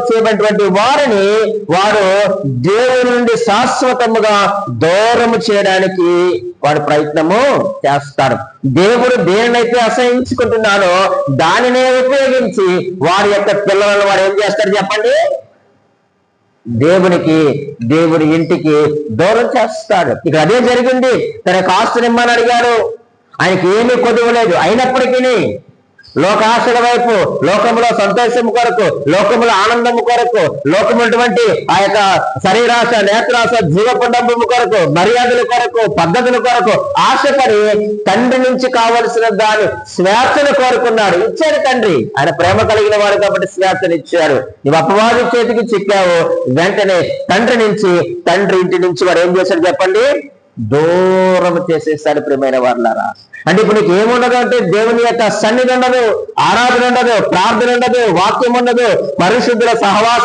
చేయబడినటువంటి వారిని వారు దేవుని నుండి శాశ్వతముగా దూరము చేయడానికి వాడు ప్రయత్నము చేస్తారు. దేవుడు దేనినైతే అసహించుకుంటున్నాడో దానినే ఉపయోగించి వారి యొక్క పిల్లలను వాడు ఏం చేస్తారు చెప్పండి? దేవుడి ఇంటికి దూరం చేస్తాడు. ఇక్కడ అదే జరిగింది. తన ఆస్తిని ఇమ్మని అడిగాడు, ఆయనకి ఏమీ కొదువలేదు. అయినప్పటికీ లోకాశల వైపు, లోకములో సంతోషము కొరకు, లోకములో ఆనందము కొరకు, లోకముటువంటి ఆ యొక్క శరీరాశ, నేత్రాశ, జీవపుండము కొరకు, మర్యాదల కొరకు, పద్ధతుల కొరకు ఆశపడి తండ్రి నుంచి కావలసిన దాని స్వేచ్ఛను కోరుకున్నాడు. ఇచ్చాడు తండ్రి. ఆయన ప్రేమ కలిగిన వాడు కాబట్టి స్వేచ్ఛను ఇచ్చాడు. నువ్వు అపవాది చేతికి చిక్కావు, వెంటనే తండ్రి ఇంటి నుంచి వాడు ఏం చేశాడు చెప్పండి? దూరం చేసేస్తాడు. ప్రియమైన వారులారా, అంటే ఇప్పుడు నీకు ఏముండదు అంటే దేవుని యొక్క సన్నిధి ఉండదు, ఆరాధన ఉండదు, ప్రార్థన ఉండదు, వాక్యం ఉండదు, పరిశుద్ధుల సహవాసం